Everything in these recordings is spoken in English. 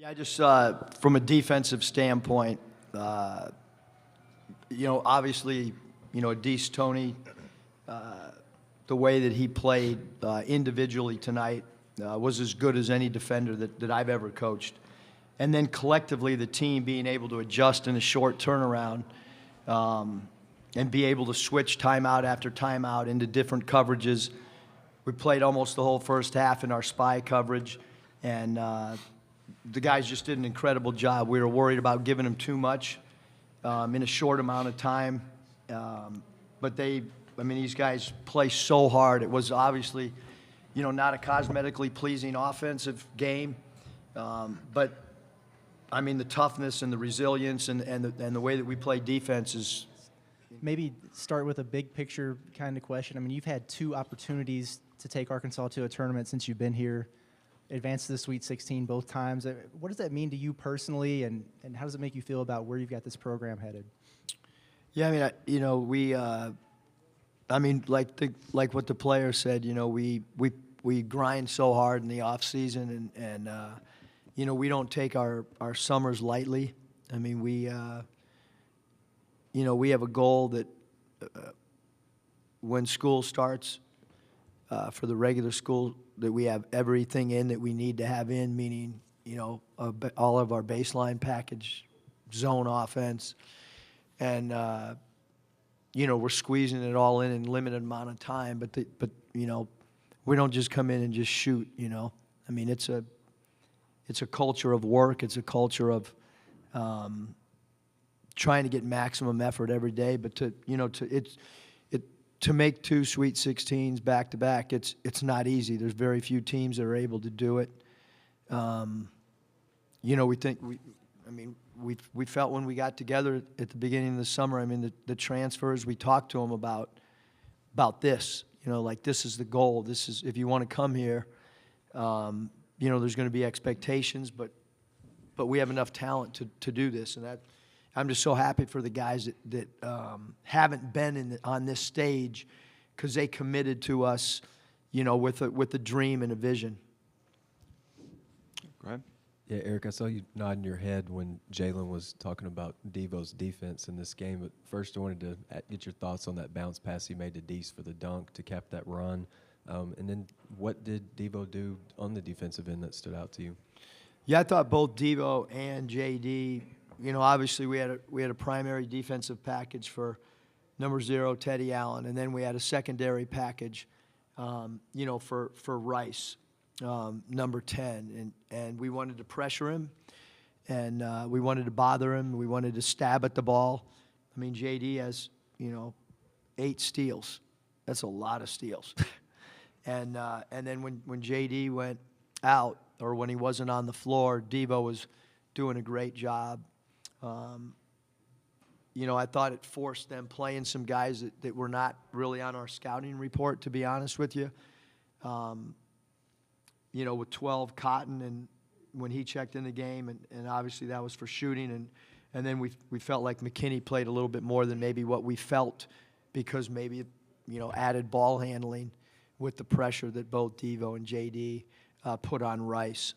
Yeah, I just from a defensive standpoint, obviously, Adese Tony, the way that he played individually tonight was as good as any defender that I've ever coached. And then collectively, the team being able to adjust in a short turnaround and be able to switch timeout after timeout into different coverages. We played almost the whole first half in our spy coverage, and the guys just did an incredible job. We were worried about giving them too much in a short amount of time, but these guys play so hard. It was obviously, not a cosmetically pleasing offensive game, but the toughness and the resilience and the way that we play defense is. Maybe start with a big picture kind of question. You've had 2 opportunities to take Arkansas to a tournament since you've been here, advanced to the Sweet 16 both times. What does that mean to you personally, and how does it make you feel about where you've got this program headed? Yeah, like what the player said, we grind so hard in the off season, and we don't take our summers lightly. We have a goal that when school starts, for the regular school, that we have everything in that we need to have in, meaning, all of our baseline package, zone offense, and, we're squeezing it all in limited amount of time, but we don't just come in and just shoot, it's a culture of work. It's a culture of trying to get maximum effort every day, but to make 2 Sweet 16s back to back, it's not easy. There's very few teams that are able to do it. We felt when we got together at the beginning of the summer. The transfers, we talked to them about this. This is the goal. This is, if you want to come here, there's going to be expectations, but we have enough talent to do this, and that. I'm just so happy for the guys that haven't been on this stage, because they committed to us, with a dream and a vision. Graham? Yeah, Eric, I saw you nodding your head when Jalen was talking about Devo's defense in this game. But first, I wanted to get your thoughts on that bounce pass he made to Deese for the dunk to cap that run. And then what did Devo do on the defensive end that stood out to you? Yeah, I thought both Devo and JD, obviously we had a primary defensive package for number 0, Teddy Allen, and then we had a secondary package, for Rice, number 10, and we wanted to pressure him, and we wanted to bother him. We wanted to stab at the ball. JD has 8 steals. That's a lot of steals. and then when JD went out, or when he wasn't on the floor, Devo was doing a great job. I thought it forced them playing some guys that were not really on our scouting report, to be honest with you. With 12 Cotton, and when he checked in the game, and obviously that was for shooting, and then we felt like McKinney played a little bit more than maybe what we felt, because maybe added ball handling with the pressure that both Devo and JD put on Rice.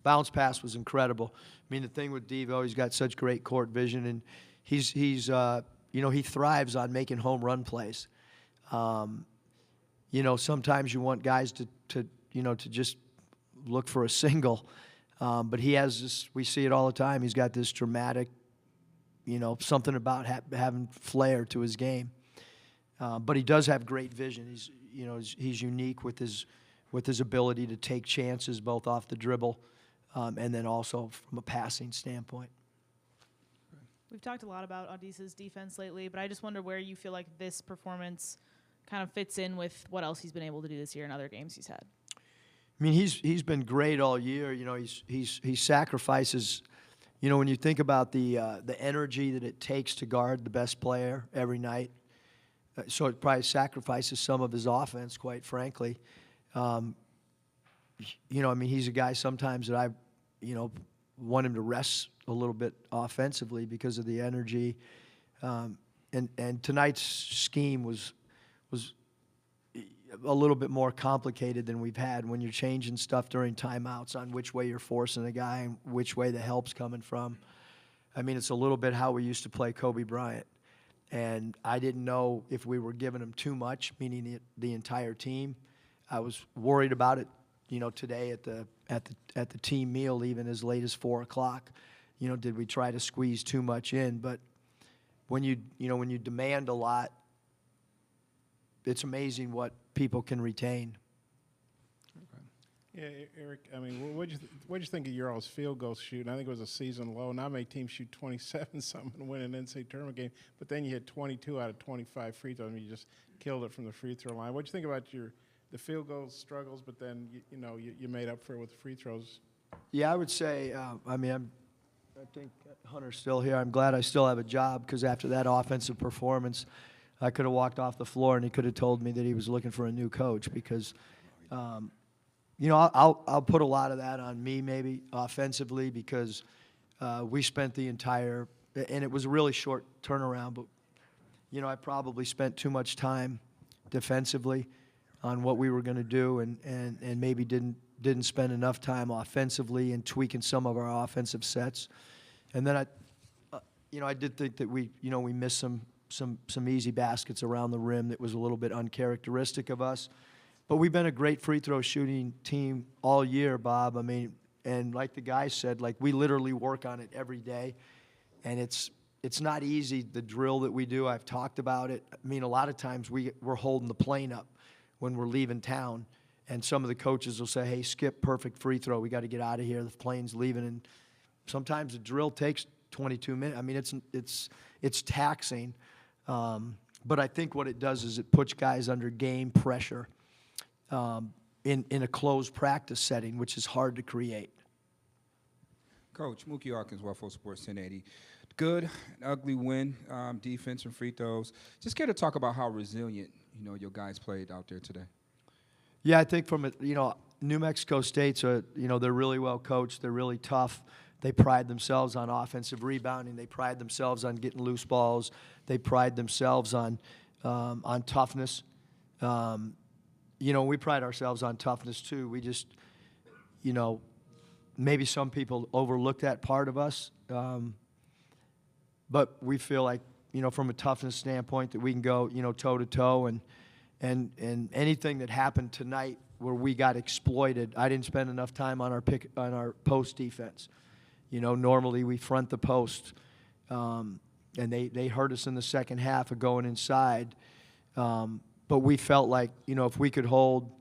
Bounce pass was incredible. The thing with Devo, he's got such great court vision, and he thrives on making home run plays. Sometimes you want guys to just look for a single, but he has this. We see it all the time. He's got this dramatic, something about having flair to his game. But he does have great vision. He's unique with his ability to take chances both off the dribble. And then also from a passing standpoint. We've talked a lot about Adese's defense lately, but I just wonder where you feel like this performance kind of fits in with what else he's been able to do this year in other games he's had. He's been great all year. He sacrifices. When you think about the energy that it takes to guard the best player every night, so it probably sacrifices some of his offense, quite frankly. He's a guy sometimes that I, want him to rest a little bit offensively because of the energy. And tonight's scheme was a little bit more complicated than we've had when you're changing stuff during timeouts on which way you're forcing a guy and which way the help's coming from. I mean, it's a little bit how we used to play Kobe Bryant. And I didn't know if we were giving him too much, meaning the entire team. I was worried about it, today at the team meal, even as late as 4 o'clock. Did we try to squeeze too much in? But when you demand a lot, it's amazing what people can retain. Yeah, Eric, I mean, what'd you think of your all's field goal shooting? I think it was a season low. Not many teams shoot 27-something and win an NCAA tournament game, but then you hit 22 out of 25 free throws. I mean, you just killed it from the free throw line. What'd you think about the field goal struggles, but then, you made up for it with the free throws? Yeah, I would say, I think Hunter's still here. I'm glad I still have a job because after that offensive performance, I could have walked off the floor and he could have told me that he was looking for a new coach because I'll put a lot of that on me maybe offensively because we spent the entire – and it was a really short turnaround, but, I probably spent too much time defensively on what we were going to do and maybe didn't spend enough time offensively and tweaking some of our offensive sets. And then I did think that we missed some easy baskets around the rim that was a little bit uncharacteristic of us. But we've been a great free throw shooting team all year, Bob. I mean, and like the guy said, like we literally work on it every day. And it's not easy, the drill that we do. I've talked about it. I mean, a lot of times we're holding the plane up when we're leaving town. And some of the coaches will say, hey, Skip, perfect free throw. We got to get out of here. The plane's leaving. And sometimes the drill takes 22 minutes. I mean, it's taxing. But I think what it does is it puts guys under game pressure. In a closed practice setting, which is hard to create. Coach, Mookie Hawkins, Waffle Sports 1080. Good, ugly win, defense and free throws. Just care to talk about how resilient, your guys played out there today. Yeah, I think New Mexico State's they're really well coached. They're really tough. They pride themselves on offensive rebounding. They pride themselves on getting loose balls. They pride themselves on toughness. We pride ourselves on toughness too. We just, maybe some people overlook that part of us. But we feel like, from a toughness standpoint that we can go, toe to toe and anything that happened tonight where we got exploited. I didn't spend enough time on our post defense. Normally we front the post. And they hurt us in the second half of going inside. But we felt like, if we could hold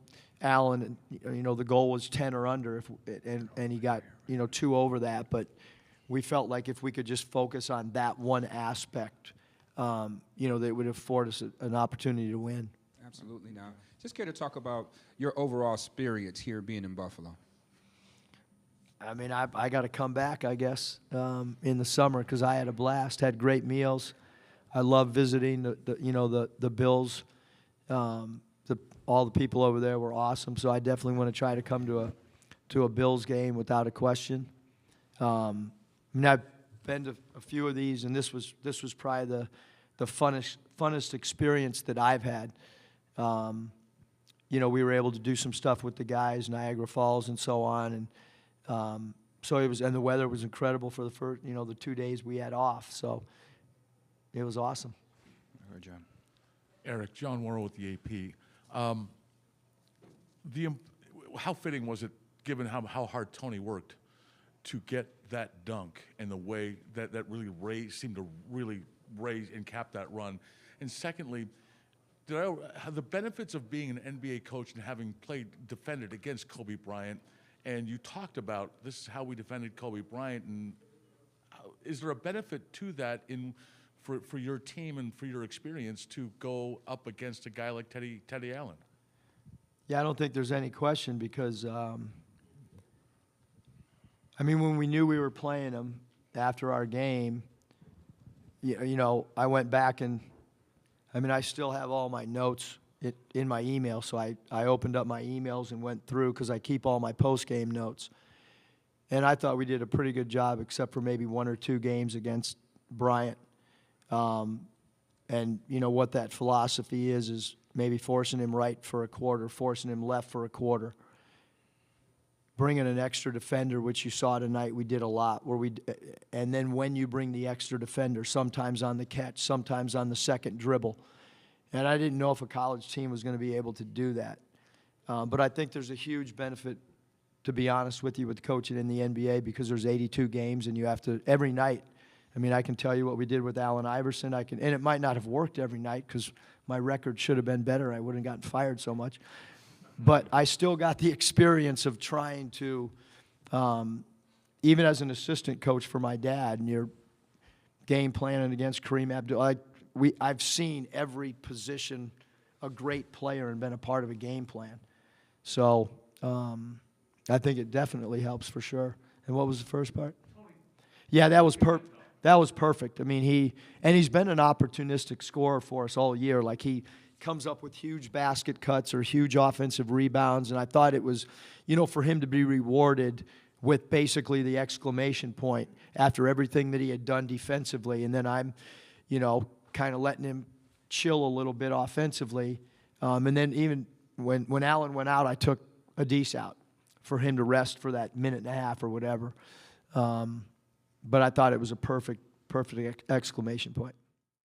Allen, the goal was 10 or under, and he got, 2 over that. But we felt like if we could just focus on that one aspect, that would afford us an opportunity to win. Absolutely. Now, just care to talk about your overall experience here being in Buffalo. I mean, I got to come back, I guess, in the summer because I had a blast, had great meals. I love visiting the Bills. All the people over there were awesome, so I definitely want to try to come to a Bills game without a question. I mean, I've been to a few of these, and this was probably the funnest experience that I've had. We were able to do some stuff with the guys, Niagara Falls and so on, and so it was, and the weather was incredible for the first, the 2 days we had off. So it was awesome. All right, John. Eric, John Worrell with the AP. How fitting was it, given how hard Tony worked, to get that dunk and the way that really seemed to really raise and cap that run? And secondly, have the benefits of being an NBA coach and having defended against Kobe Bryant, and you talked about this is how we defended Kobe Bryant, and is there a benefit to that for your team and for your experience to go up against a guy like Teddy Allen? Yeah, I don't think there's any question because, when we knew we were playing him after our game, I went back and, I still have all my notes in my email, so I opened up my emails and went through because I keep all my post-game notes. And I thought we did a pretty good job except for maybe 1 or 2 games against Bryant. And what that philosophy is maybe forcing him right for a quarter, forcing him left for a quarter. Bringing an extra defender, which you saw tonight, we did a lot. And then when you bring the extra defender, sometimes on the catch, sometimes on the second dribble. And I didn't know if a college team was going to be able to do that. But I think there's a huge benefit, to be honest with you, with coaching in the NBA, because there's 82 games and you have to, every night. I mean, I can tell you what we did with Allen Iverson. And it might not have worked every night because my record should have been better. I wouldn't have gotten fired so much. But I still got the experience of trying to, even as an assistant coach for my dad, and you're game planning against Kareem Abdul. I've seen every position a great player and been a part of a game plan. So I think it definitely helps for sure. And what was the first part? Yeah, that was perfect. I mean, he's been an opportunistic scorer for us all year. Like, he comes up with huge basket cuts or huge offensive rebounds, and I thought it was, for him to be rewarded with basically the exclamation point after everything that he had done defensively, and then I'm, kind of letting him chill a little bit offensively, and then even when Allen went out, I took Adis out for him to rest for that minute and a half or whatever, but I thought it was a perfect exclamation point.